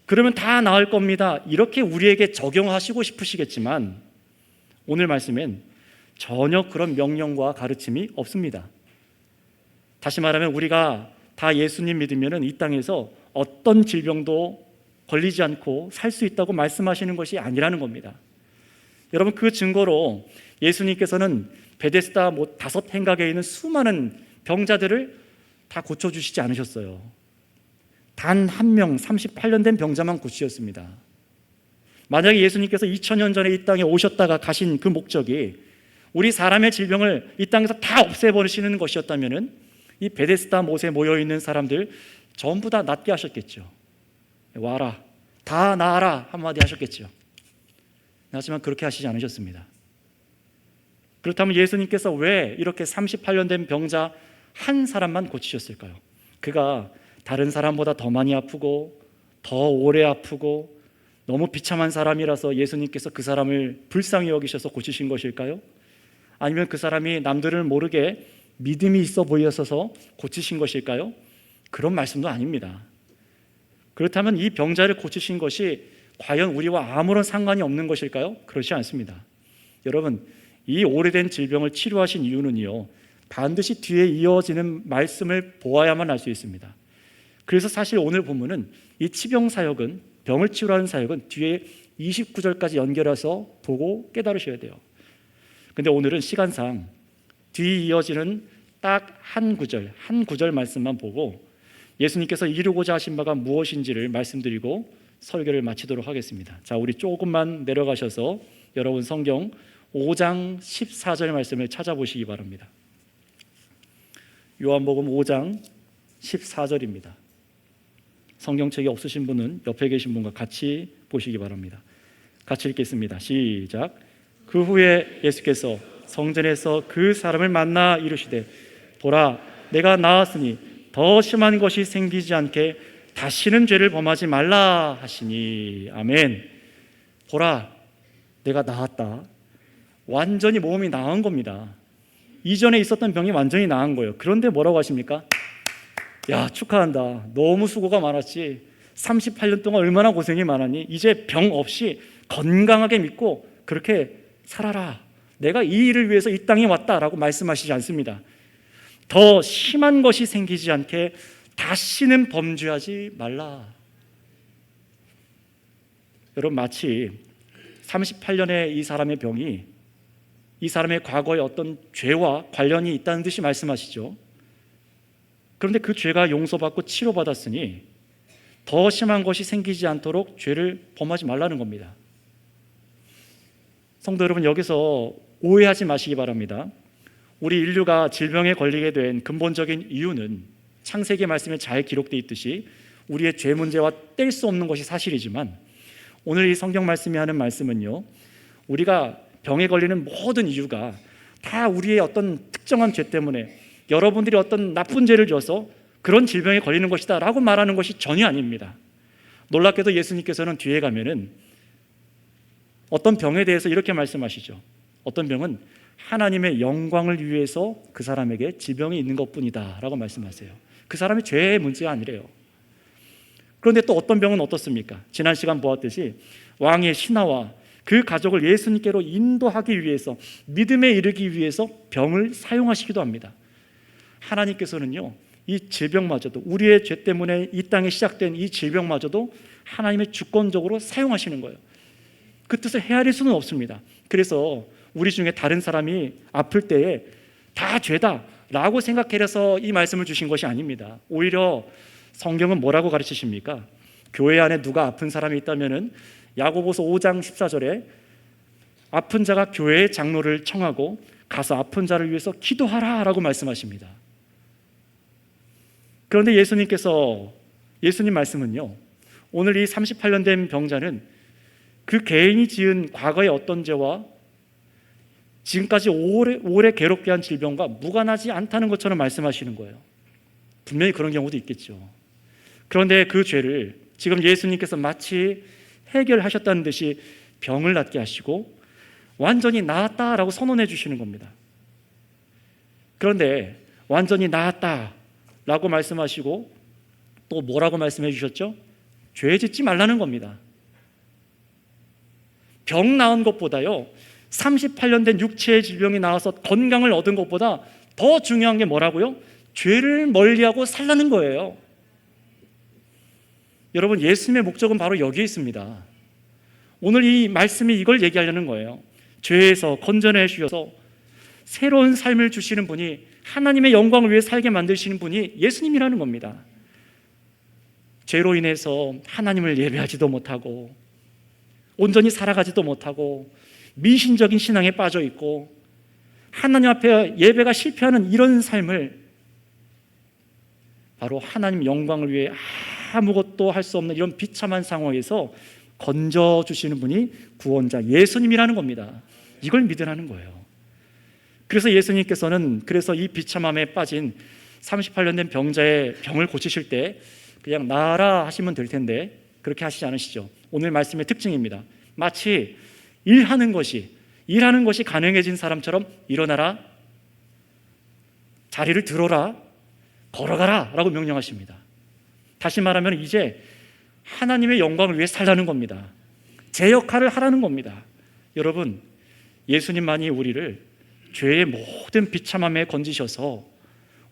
그러면 다 나을 겁니다. 이렇게 우리에게 적용하시고 싶으시겠지만 오늘 말씀엔 전혀 그런 명령과 가르침이 없습니다. 다시 말하면 우리가 다 예수님 믿으면 이 땅에서 어떤 질병도 걸리지 않고 살 수 있다고 말씀하시는 것이 아니라는 겁니다. 여러분, 그 증거로 예수님께서는 베데스다 5행각에 있는 수많은 병자들을 다 고쳐주시지 않으셨어요. 단 한 명 38년 된 병자만 고치셨습니다. 만약에 예수님께서 2000년 전에 이 땅에 오셨다가 가신 그 목적이 우리 사람의 질병을 이 땅에서 다 없애버리시는 것이었다면 이 베데스다 못에 모여있는 사람들 전부 다 낫게 하셨겠죠. 와라, 다 나아라 한마디 하셨겠죠. 하지만 그렇게 하시지 않으셨습니다. 그렇다면 예수님께서 왜 이렇게 38년 된 병자 한 사람만 고치셨을까요? 그가 다른 사람보다 더 많이 아프고 더 오래 아프고 너무 비참한 사람이라서 예수님께서 그 사람을 불쌍히 여기셔서 고치신 것일까요? 아니면 그 사람이 남들을 모르게 믿음이 있어 보였어서 고치신 것일까요? 그런 말씀도 아닙니다. 그렇다면 이 병자를 고치신 것이 과연 우리와 아무런 상관이 없는 것일까요? 그렇지 않습니다. 여러분, 이 오래된 질병을 치료하신 이유는요, 반드시 뒤에 이어지는 말씀을 보아야만 알 수 있습니다. 그래서 사실 오늘 본문은 이 치병 사역은, 병을 치료하는 사역은 뒤에 29절까지 연결해서 보고 깨달으셔야 돼요. 근데 오늘은 시간상 뒤 이어지는 딱 한 구절 말씀만 보고 예수님께서 이루고자 하신 바가 무엇인지를 말씀드리고 설교를 마치도록 하겠습니다. 자, 우리 조금만 내려가셔서 여러분 성경 5장 14절 말씀을 찾아보시기 바랍니다. 요한복음 5장 14절입니다. 성경책이 없으신 분은 옆에 계신 분과 같이 보시기 바랍니다. 같이 읽겠습니다. 시작. 그 후에 예수께서 성전에서 그 사람을 만나 이르시되 보라, 내가 나았으니 더 심한 것이 생기지 않게 다시는 죄를 범하지 말라 하시니. 아멘. 보라, 내가 나았다. 완전히 몸이 나은 겁니다. 이전에 있었던 병이 완전히 나은 거예요. 그런데 뭐라고 하십니까? 야, 축하한다. 너무 수고가 많았지. 38년 동안 얼마나 고생이 많았니? 이제 병 없이 건강하게 믿고 그렇게 살아라. 내가 이 일을 위해서 이 땅에 왔다라고 말씀하시지 않습니다. 더 심한 것이 생기지 않게 다시는 범죄하지 말라. 여러분, 마치 38년의 이 사람의 병이 이 사람의 과거의 어떤 죄와 관련이 있다는 듯이 말씀하시죠. 그런데 그 죄가 용서받고 치료받았으니 더 심한 것이 생기지 않도록 죄를 범하지 말라는 겁니다. 성도 여러분, 여기서 오해하지 마시기 바랍니다. 우리 인류가 질병에 걸리게 된 근본적인 이유는 창세기 말씀에 잘 기록되어 있듯이 우리의 죄 문제와 뗄 수 없는 것이 사실이지만 오늘 이 성경 말씀이 하는 말씀은요, 우리가 병에 걸리는 모든 이유가 다 우리의 어떤 특정한 죄 때문에 여러분들이 어떤 나쁜 죄를 져서 그런 질병에 걸리는 것이다 라고 말하는 것이 전혀 아닙니다. 놀랍게도 예수님께서는 뒤에 가면은 어떤 병에 대해서 이렇게 말씀하시죠. 어떤 병은 하나님의 영광을 위해서 그 사람에게 질병이 있는 것뿐이다 라고 말씀하세요. 그 사람의 죄의 문제가 아니래요. 그런데 또 어떤 병은 어떻습니까? 지난 시간 보았듯이 왕의 신하와 그 가족을 예수님께로 인도하기 위해서, 믿음에 이르기 위해서 병을 사용하시기도 합니다. 하나님께서는요, 이 질병마저도, 우리의 죄 때문에 이 땅에 시작된 이 질병마저도 하나님의 주권적으로 사용하시는 거예요. 그 뜻을 헤아릴 수는 없습니다. 그래서 우리 중에 다른 사람이 아플 때에 다 죄다 라고 생각해서 이 말씀을 주신 것이 아닙니다. 오히려 성경은 뭐라고 가르치십니까? 교회 안에 누가 아픈 사람이 있다면은 야고보서 5장 14절에 아픈 자가 교회의 장로를 청하고 가서 아픈 자를 위해서 기도하라 라고 말씀하십니다. 그런데 예수님 말씀은요, 오늘 이 38년 된 병자는 그 개인이 지은 과거의 어떤 죄와 지금까지 오래 괴롭게 한 질병과 무관하지 않다는 것처럼 말씀하시는 거예요. 분명히 그런 경우도 있겠죠. 그런데 그 죄를 지금 예수님께서 마치 해결하셨다는 듯이 병을 낫게 하시고 완전히 나았다라고 선언해 주시는 겁니다. 그런데 완전히 나았다라고 말씀하시고 또 뭐라고 말씀해 주셨죠? 죄 짓지 말라는 겁니다. 병 나은 것보다요, 38년 된 육체의 질병이 나와서 건강을 얻은 것보다 더 중요한 게 뭐라고요? 죄를 멀리하고 살라는 거예요. 여러분, 예수님의 목적은 바로 여기에 있습니다. 오늘 이 말씀이 이걸 얘기하려는 거예요. 죄에서 건져내 주셔서 새로운 삶을 주시는 분이, 하나님의 영광을 위해 살게 만드시는 분이 예수님이라는 겁니다. 죄로 인해서 하나님을 예배하지도 못하고 온전히 살아가지도 못하고 미신적인 신앙에 빠져 있고 하나님 앞에 예배가 실패하는 이런 삶을 바로 하나님 영광을 위해 아무것도 할 수 없는 이런 비참한 상황에서 건져주시는 분이 구원자 예수님이라는 겁니다. 이걸 믿으라는 거예요. 그래서 예수님께서는 이 비참함에 빠진 38년 된 병자의 병을 고치실 때 그냥 나아라 하시면 될 텐데 그렇게 하시지 않으시죠. 오늘 말씀의 특징입니다. 마치 일하는 것이 가능해진 사람처럼 일어나라, 자리를 들어라, 걸어가라 라고 명령하십니다. 다시 말하면 이제 하나님의 영광을 위해 살라는 겁니다. 제 역할을 하라는 겁니다. 여러분, 예수님만이 우리를 죄의 모든 비참함에 건지셔서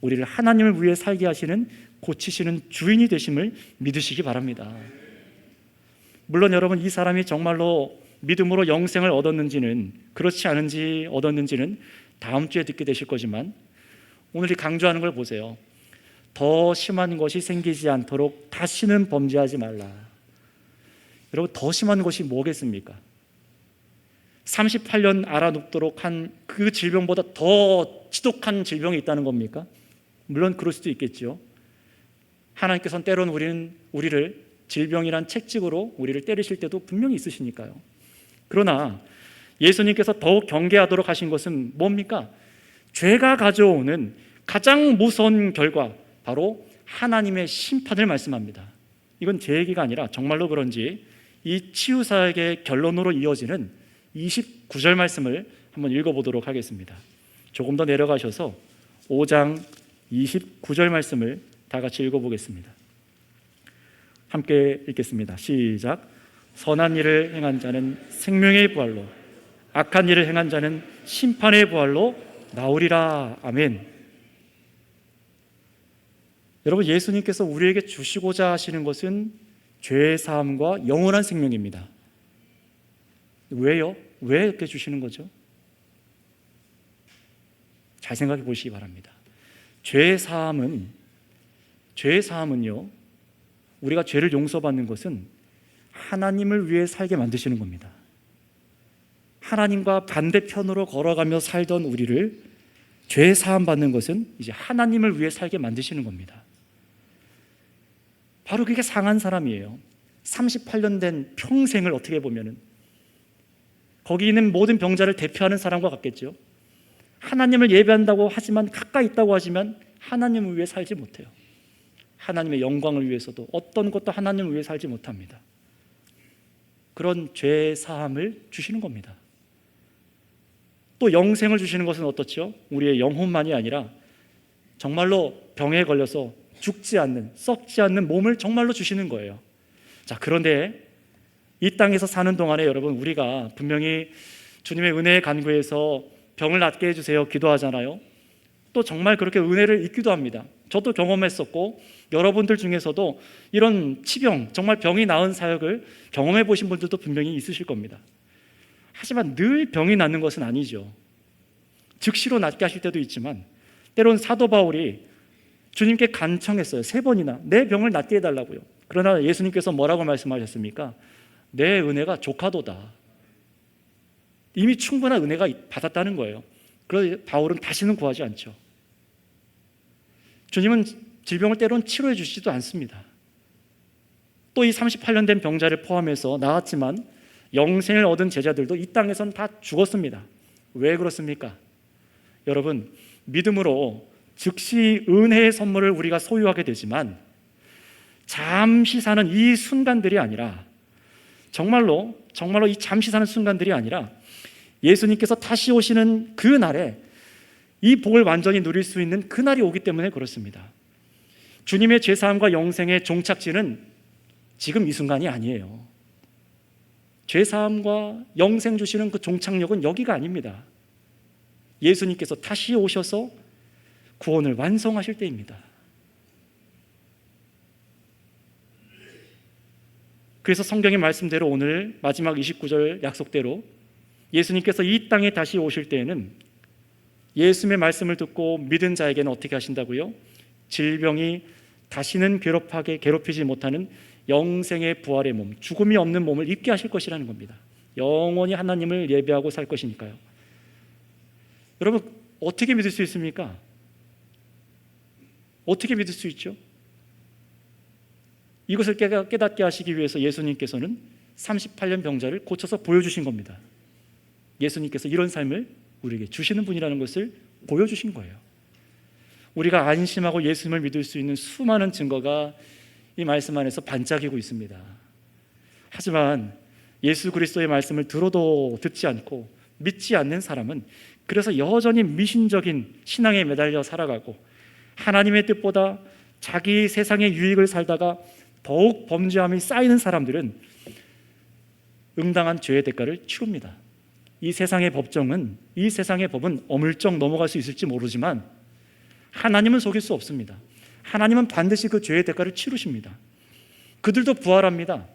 우리를 하나님을 위해 살게 하시는, 고치시는 주인이 되심을 믿으시기 바랍니다. 물론 여러분, 이 사람이 정말로 믿음으로 영생을 얻었는지는, 그렇지 않은지 얻었는지는 다음 주에 듣게 되실 거지만 오늘이 강조하는 걸 보세요. 더 심한 것이 생기지 않도록 다시는 범죄하지 말라. 여러분, 더 심한 것이 뭐겠습니까? 38년 알아눕도록 한 그 질병보다 더 지독한 질병이 있다는 겁니까? 물론 그럴 수도 있겠죠. 하나님께서는 때로는 우리를 질병이란 책찍으로 우리를 때리실 때도 분명히 있으시니까요. 그러나 예수님께서 더욱 경계하도록 하신 것은 뭡니까? 죄가 가져오는 가장 무서운 결과, 바로 하나님의 심판을 말씀합니다. 이건 제 얘기가 아니라 정말로 그런지 이 치유사역의 결론으로 이어지는 29절 말씀을 한번 읽어보도록 하겠습니다. 조금 더 내려가셔서 5장 29절 말씀을 다 같이 읽어보겠습니다. 함께 읽겠습니다. 시작. 선한 일을 행한 자는 생명의 부활로, 악한 일을 행한 자는 심판의 부활로 나오리라. 아멘. 여러분, 예수님께서 우리에게 주시고자 하시는 것은 죄의 사함과 영원한 생명입니다. 왜요? 왜 이렇게 주시는 거죠? 잘 생각해 보시기 바랍니다. 죄의 사함은요, 우리가 죄를 용서받는 것은 하나님을 위해 살게 만드시는 겁니다. 하나님과 반대편으로 걸어가며 살던 우리를 죄 사함 받는 것은 이제 하나님을 위해 살게 만드시는 겁니다. 바로 그게 상한 사람이에요. 38년 된 평생을 어떻게 보면은 거기 있는 모든 병자를 대표하는 사람과 같겠죠. 하나님을 예배한다고 하지만, 가까이 있다고 하지만 하나님을 위해 살지 못해요. 하나님의 영광을 위해서도 어떤 것도 하나님을 위해 살지 못합니다. 그런 죄 사함을 주시는 겁니다. 또 영생을 주시는 것은 어떻죠? 우리의 영혼만이 아니라 정말로 병에 걸려서 죽지 않는, 썩지 않는 몸을 정말로 주시는 거예요. 자, 그런데 이 땅에서 사는 동안에 여러분, 우리가 분명히 주님의 은혜에 간구해서 병을 낫게 해주세요 기도하잖아요. 또 정말 그렇게 은혜를 잊기도 합니다. 저도 경험했었고 여러분들 중에서도 이런 치병, 정말 병이 나은 사역을 경험해 보신 분들도 분명히 있으실 겁니다. 하지만 늘 병이 낫는 것은 아니죠. 즉시로 낫게 하실 때도 있지만 때론 사도 바울이 주님께 간청했어요. 3번이나 내 병을 낫게 해달라고요. 그러나 예수님께서 뭐라고 말씀하셨습니까? 내 은혜가 족하도다. 이미 충분한 은혜가 받았다는 거예요. 그래서 바울은 다시는 구하지 않죠. 주님은 질병을 때론 치료해 주시지도 않습니다. 또 이 38년 된 병자를 포함해서 나았지만 영생을 얻은 제자들도 이 땅에선 다 죽었습니다. 왜 그렇습니까? 여러분, 믿음으로 즉시 은혜의 선물을 우리가 소유하게 되지만 잠시 사는 이 순간들이 아니라, 정말로 이 잠시 사는 순간들이 아니라 예수님께서 다시 오시는 그 날에 이 복을 완전히 누릴 수 있는 그 날이 오기 때문에 그렇습니다. 주님의 죄사함과 영생의 종착지는 지금 이 순간이 아니에요. 죄사함과 영생 주시는 그 종착역은 여기가 아닙니다. 예수님께서 다시 오셔서 구원을 완성하실 때입니다. 그래서 성경의 말씀대로 오늘 마지막 29절 약속대로 예수님께서 이 땅에 다시 오실 때에는 예수님의 말씀을 듣고 믿은 자에게는 어떻게 하신다고요? 질병이 다시는 괴롭히지 못하는 영생의 부활의 몸, 죽음이 없는 몸을 입게 하실 것이라는 겁니다. 영원히 하나님을 예배하고 살 것이니까요. 여러분, 어떻게 믿을 수 있습니까? 어떻게 믿을 수 있죠? 이것을 깨닫게 하시기 위해서 예수님께서는 38년 병자를 고쳐서 보여주신 겁니다. 예수님께서 이런 삶을 우리에게 주시는 분이라는 것을 보여주신 거예요. 우리가 안심하고 예수님을 믿을 수 있는 수많은 증거가 이 말씀 안에서 반짝이고 있습니다. 하지만 예수 그리스도의 말씀을 들어도 듣지 않고 믿지 않는 사람은 그래서 여전히 미신적인 신앙에 매달려 살아가고 하나님의 뜻보다 자기 세상의 유익을 살다가 더욱 범죄함이 쌓이는 사람들은 응당한 죄의 대가를 치릅니다. 이 세상의 법은 어물쩍 넘어갈 수 있을지 모르지만 하나님은 속일 수 없습니다. 하나님은 반드시 그 죄의 대가를 치르십니다. 그들도 부활합니다.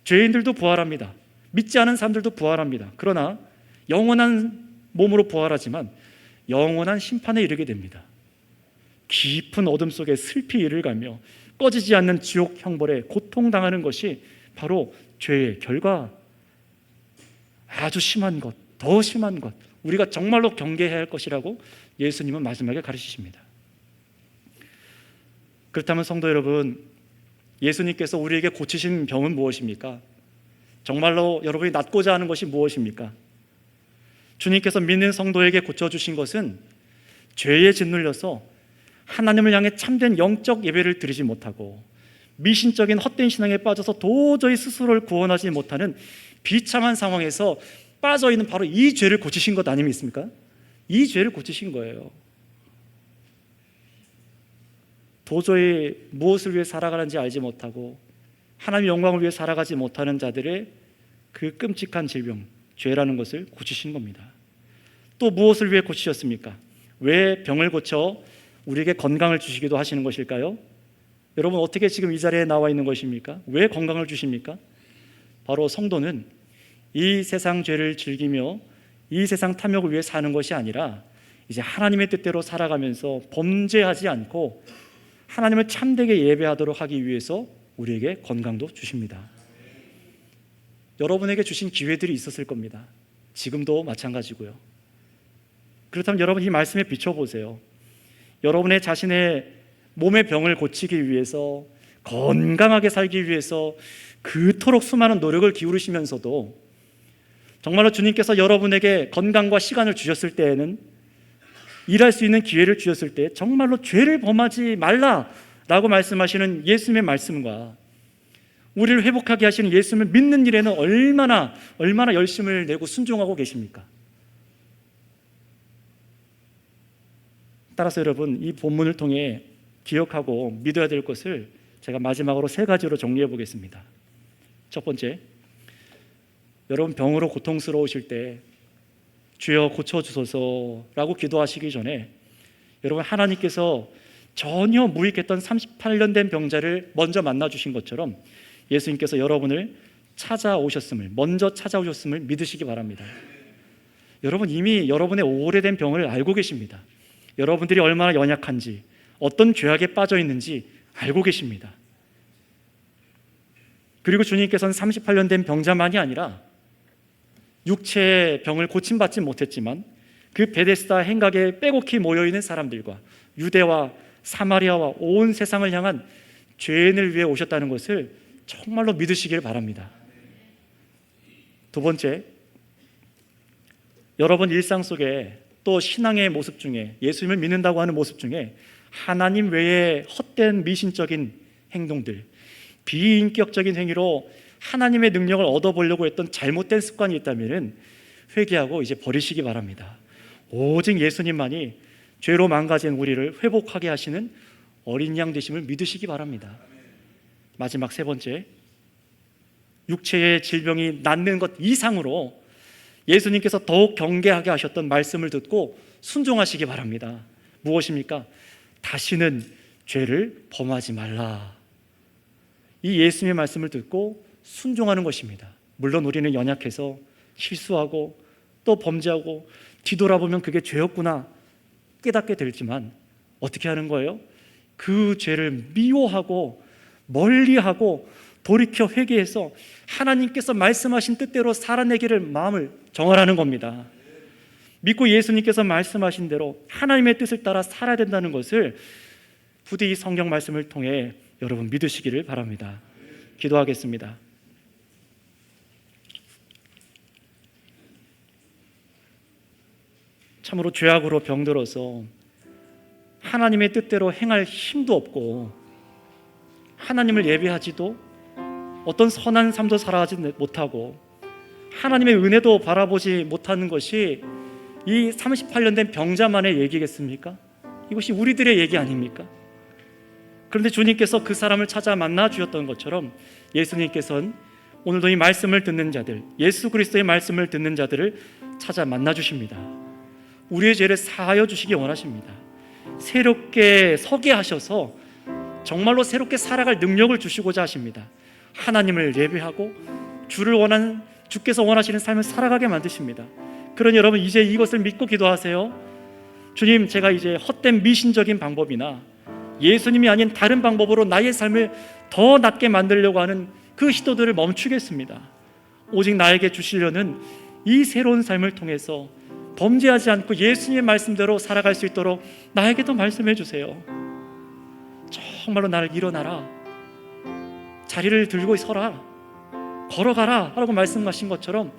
죄인들도 부활합니다. 믿지 않은 사람들도 부활합니다. 그러나 영원한 몸으로 부활하지만 영원한 심판에 이르게 됩니다. 깊은 어둠 속에 슬피 이를 가며 꺼지지 않는 지옥 형벌에 고통당하는 것이 바로 죄의 결과. 아주 심한 것, 더 심한 것, 우리가 정말로 경계해야 할 것이라고 예수님은 마지막에 가르치십니다. 그렇다면 성도 여러분, 예수님께서 우리에게 고치신 병은 무엇입니까? 정말로 여러분이 낫고자 하는 것이 무엇입니까? 주님께서 믿는 성도에게 고쳐주신 것은 죄에 짓눌려서 하나님을 향해 참된 영적 예배를 드리지 못하고 미신적인 헛된 신앙에 빠져서 도저히 스스로를 구원하지 못하는 비참한 상황에서 빠져있는 바로 이 죄를 고치신 것 아닙니까? 이 죄를 고치신 거예요. 도저히 무엇을 위해 살아가는지 알지 못하고 하나님의 영광을 위해 살아가지 못하는 자들의 그 끔찍한 질병, 죄라는 것을 고치신 겁니다. 또 무엇을 위해 고치셨습니까? 왜 병을 고쳐 우리에게 건강을 주시기도 하시는 것일까요? 여러분, 어떻게 지금 이 자리에 나와 있는 것입니까? 왜 건강을 주십니까? 바로 성도는 이 세상 죄를 즐기며 이 세상 탐욕을 위해 사는 것이 아니라 이제 하나님의 뜻대로 살아가면서 범죄하지 않고 하나님을 참되게 예배하도록 하기 위해서 우리에게 건강도 주십니다. 여러분에게 주신 기회들이 있었을 겁니다. 지금도 마찬가지고요. 그렇다면 여러분, 이 말씀에 비춰보세요. 여러분의 자신의 몸의 병을 고치기 위해서, 건강하게 살기 위해서 그토록 수많은 노력을 기울이시면서도 정말로 주님께서 여러분에게 건강과 시간을 주셨을 때에는, 일할 수 있는 기회를 주셨을 때 정말로 죄를 범하지 말라라고 말씀하시는 예수님의 말씀과 우리를 회복하게 하시는 예수님을 믿는 일에는 얼마나 열심을 내고 순종하고 계십니까? 따라서 여러분, 이 본문을 통해 기억하고 믿어야 될 것을 제가 마지막으로 3가지로 정리해 보겠습니다. 첫 번째, 여러분 병으로 고통스러우실 때 주여 고쳐주소서라고 기도하시기 전에 여러분, 하나님께서 전혀 무익했던 38년 된 병자를 먼저 만나주신 것처럼 예수님께서 여러분을 먼저 찾아오셨음을 믿으시기 바랍니다. 여러분, 이미 여러분의 오래된 병을 알고 계십니다. 여러분들이 얼마나 연약한지, 어떤 죄악에 빠져 있는지 알고 계십니다. 그리고 주님께서는 38년 된 병자만이 아니라 육체의 병을 고침받지 못했지만 그 베데스다 행각에 빼곡히 모여있는 사람들과 유대와 사마리아와 온 세상을 향한 죄인을 위해 오셨다는 것을 정말로 믿으시길 바랍니다. 두 번째, 여러분 일상 속에 또 신앙의 모습 중에, 예수님을 믿는다고 하는 모습 중에 하나님 외에 헛된 미신적인 행동들, 비인격적인 행위로 하나님의 능력을 얻어보려고 했던 잘못된 습관이 있다면 회개하고 이제 버리시기 바랍니다. 오직 예수님만이 죄로 망가진 우리를 회복하게 하시는 어린 양 되심을 믿으시기 바랍니다. 마지막 3번째, 육체의 질병이 낫는 것 이상으로 예수님께서 더욱 경계하게 하셨던 말씀을 듣고 순종하시기 바랍니다. 무엇입니까? 다시는 죄를 범하지 말라. 이 예수님의 말씀을 듣고 순종하는 것입니다. 물론 우리는 연약해서 실수하고 또 범죄하고 뒤돌아보면 그게 죄였구나 깨닫게 되지만 어떻게 하는 거예요? 그 죄를 미워하고 멀리하고 돌이켜 회개해서 하나님께서 말씀하신 뜻대로 살아내기를 마음을 정하라는 겁니다. 믿고 예수님께서 말씀하신 대로 하나님의 뜻을 따라 살아야 된다는 것을 부디 이 성경 말씀을 통해 여러분 믿으시기를 바랍니다. 기도하겠습니다. 참으로 죄악으로 병들어서 하나님의 뜻대로 행할 힘도 없고 하나님을 예배하지도 어떤 선한 삶도 살아가지 못하고 하나님의 은혜도 바라보지 못하는 것이 이 38년 된 병자만의 얘기겠습니까? 이것이 우리들의 얘기 아닙니까? 그런데 주님께서 그 사람을 찾아 만나 주셨던 것처럼 예수님께서는 오늘도 이 말씀을 듣는 자들, 예수 그리스도의 말씀을 듣는 자들을 찾아 만나 주십니다. 우리의 죄를 사하여 주시기 원하십니다. 새롭게 서게 하셔서 정말로 새롭게 살아갈 능력을 주시고자 하십니다. 하나님을 예배하고 주께서 원하시는 삶을 살아가게 만드십니다. 그러니 여러분 이제 이것을 믿고 기도하세요. 주님, 제가 이제 헛된 미신적인 방법이나 예수님이 아닌 다른 방법으로 나의 삶을 더 낫게 만들려고 하는 그 시도들을 멈추겠습니다. 오직 나에게 주시려는 이 새로운 삶을 통해서 범죄하지 않고 예수님의 말씀대로 살아갈 수 있도록 나에게도 말씀해 주세요. 정말로 나를 일어나라, 자리를 들고 서라, 걸어가라 라고 말씀하신 것처럼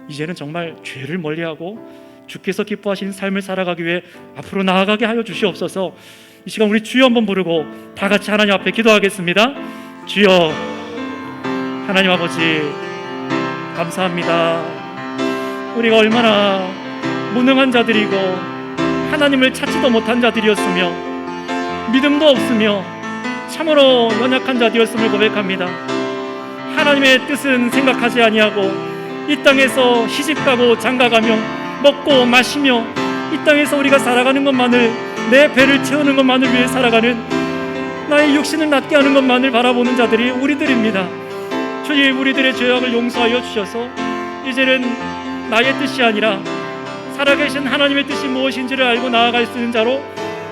이제는 정말 죄를 멀리하고 주께서 기뻐하시는 삶을 살아가기 위해 앞으로 나아가게 하여 주시옵소서. 이 시간 우리 주여 한번 부르고 다 같이 하나님 앞에 기도하겠습니다. 주여, 하나님 아버지 감사합니다. 우리가 얼마나 무능한 자들이고 하나님을 찾지도 못한 자들이었으며 믿음도 없으며 참으로 연약한 자들이었음을 고백합니다. 하나님의 뜻은 생각하지 아니하고 이 땅에서 시집가고 장가가며 먹고 마시며 이 땅에서 우리가 살아가는 것만을, 내 배를 채우는 것만을 위해 살아가는, 나의 육신을 낫게 하는 것만을 바라보는 자들이 우리들입니다. 주님, 우리들의 죄악을 용서하여 주셔서 이제는 나의 뜻이 아니라 살아계신 하나님의 뜻이 무엇인지를 알고 나아갈 수 있는 자로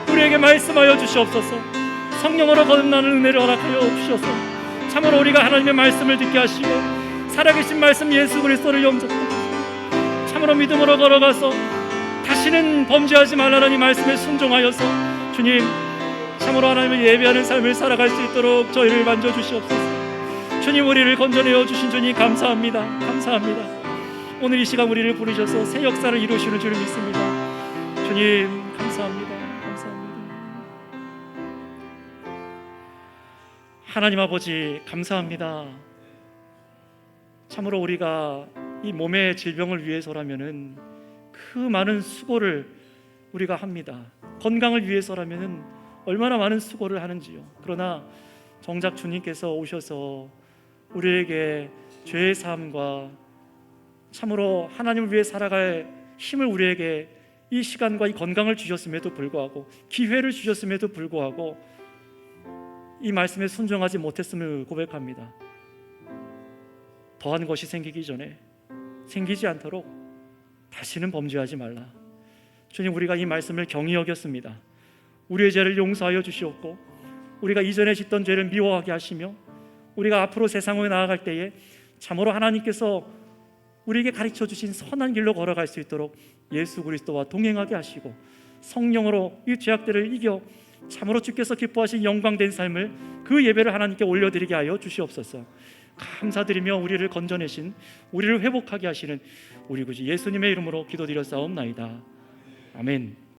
우리에게 말씀하여 주시옵소서. 성령으로 거듭나는 은혜를 허락하여 주셔서 참으로 우리가 하나님의 말씀을 듣게 하시고 살아계신 말씀 예수 그리스도를 영접하고 참으로 믿음으로 걸어가서 다시는 범죄하지 말라는 이 말씀에 순종하여서 주님, 참으로 하나님을 예배하는 삶을 살아갈 수 있도록 저희를 만져주시옵소서. 주님, 우리를 건져내어 주신 주님 감사합니다. 감사합니다. 오늘 이 시간 우리를 부르셔서 새 역사를 이루시는 줄 믿습니다. 주님 감사합니다. 감사합니다. 하나님 아버지 감사합니다. 참으로 우리가 이 몸의 질병을 위해서라면은 그 많은 수고를 우리가 합니다. 건강을 위해서라면은 얼마나 많은 수고를 하는지요. 그러나 정작 주님께서 오셔서 우리에게 죄의 사함과 참으로 하나님을 위해 살아갈 힘을 우리에게 이 시간과 이 건강을 주셨음에도 불구하고, 기회를 주셨음에도 불구하고 이 말씀에 순종하지 못했음을 고백합니다. 더한 것이 생기기 전에 생기지 않도록 다시는 범죄하지 말라. 주님, 우리가 이 말씀을 경히 여겼습니다. 우리의 죄를 용서하여 주시옵고 우리가 이전에 짓던 죄를 미워하게 하시며 우리가 앞으로 세상으로 나아갈 때에 참으로 하나님께서 우리에게 가르쳐 주신 선한 길로 걸어갈 수 있도록 예수 그리스도와 동행하게 하시고 성령으로 이 죄악들을 이겨 참으로 주께서 기뻐하신 영광된 삶을, 그 예배를 하나님께 올려드리게 하여 주시옵소서. 감사드리며 우리를 건져내신, 우리를 회복하게 하시는 우리 구주 예수님의 이름으로 기도드렸사옵나이다. 아멘.